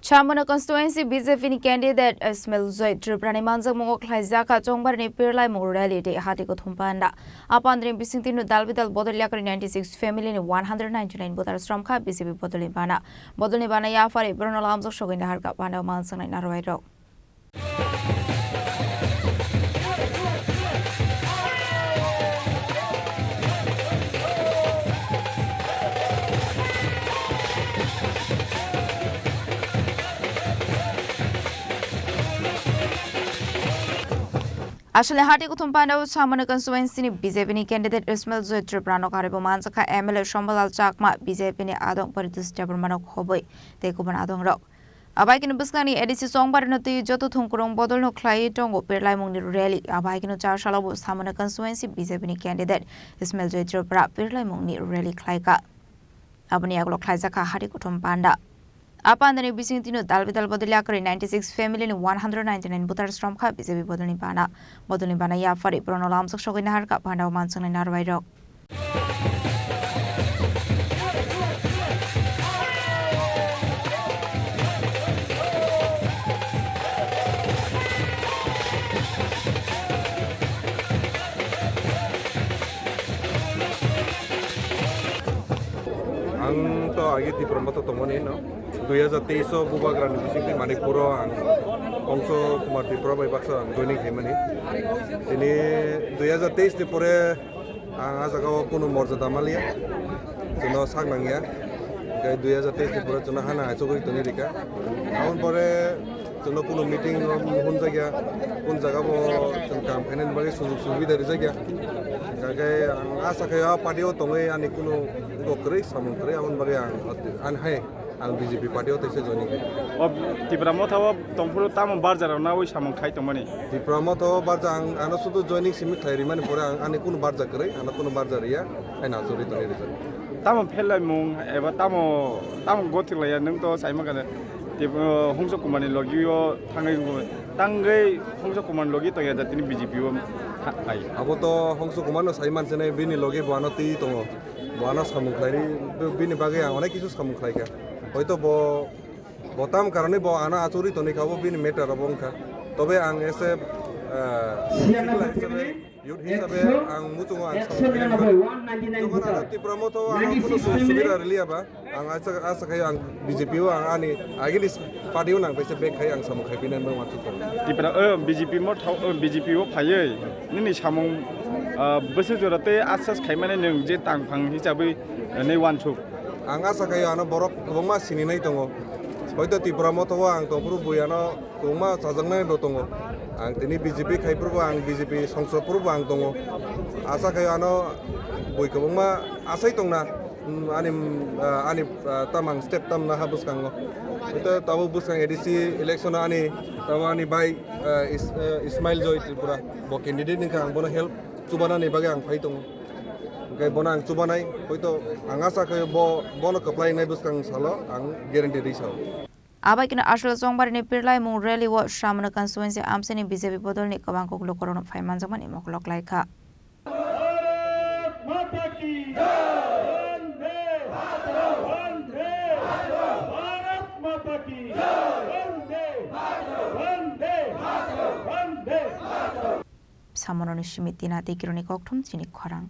Chawmanu Constituency BJP candidate Esmel Tripura Manjakmwngo Khlaijakha Chongbari Pirlaimwng rally de Hati kuthum Panda. Pandani Bisingtwi Dalbidal Bodol Yakarwi 96 family 199 voters Romkha BJP Bodolni Bana. Bodolni Bana Yapaharwi Lamjaksogwi Naharkha Pandao Manjaknai Narowai. Ashle Hati kuthum Pandao Chawmanu Constituency BJP candidate Esmel Tripura Manjakha Esmel Lamjaksogwi BJP adong Politis Chawmanu Khoboi Tekuban adong rok. Abaikin Bisingtwi edisi Chongbari noti joto thungkurung Bodol Khlaijakha Pirlaimwng rally abaikin char salabu Chawmanu Constituency BJP candidate Esmel Tripura Pirlaimwng rally Khlaijakha abani aglo Khlaijakha Hati kuthum Panda. Pandani Bisingtwi Dalbidal Bodol Yakarwi 96 family 199 voters Romkha BJP Bodolni Bana. Bodolni Bana Yapaharwi Lamjaksogwi Naharkha Pandao Manjaknai Narowai. Ang to agi di promoto tomoni no 2023 bubagram Bisingtwi Manipuro ang Ongso Kumar Tripura by Baksa joining hemani ini 2023 di pore ang asagaw kuno morjada malia juno sangnangya kai 2023 di pore juno hana achogoi toni rika aun pore juno kuno meeting hun jaga bo kam khenen bagi sujubida rijagya kai ang asa kaya padio tongai ani kuno gokre samungkre aun bagi an hai ang BJP party ote se joining Tripura mo thawa tongpuru tamam barjar na oi samung khai tongmani Tripura mo thawa barja ang ano sudu joining simit thairi mani pore ang ani kuno barja kre ana kuno barja ria ai na jori toni ri tamam Pirlaimwng eba tamam gothilaya nung to saima kana Hongsok kumani logi yo tangai Hongsok kuman logi to ya datini BJP wo ai abo to Hongsok kumano saiman sene bini logi boano ti tongo boano samung khairi bini bage ang onek kisu samung khaika hoito bo botam karone bo ana achuri toni khabo bini meter abongkha tobe ang ese youth hisabe ang mutungo ang samung khairi Tripura mo to ang kuno subira relia ba ang asa kayo ang BJP wo ang ani agili party nang pese bek khai ang samung khaipinan bang watsu Tripura BJP mo BJP wo phayei nini samung bosu jorate asas khaimane nung je tangphang hisabai nei wanchuk ang asa kayo ano borok kobongma sininai tongo hoito Tripura mo to ang tongpuru buyano kobongma sajangnai do tongo ang tini BJP khaipurbo ang BJP songsopurbo ang tongo asa kayo ano bui kobongma asai tongna ani tamang step tam na habus kango ito tawo buskang edisi election ani tawani by Esmel Tripura bo candidate ni kang bono help subana ni bagang phaitong kai bonang subanai hoito ang asa kayo bono apply nai buskang salo ang guarantee risau Abaikin Ashle Chongbari Pirlaimwng rally wo Chawmanu Constituency amseni BJP Bodolni kabangkok lokorona phaiman jamani moklok laika Samononi Shimitina Tikironi Koktum Chini Khorang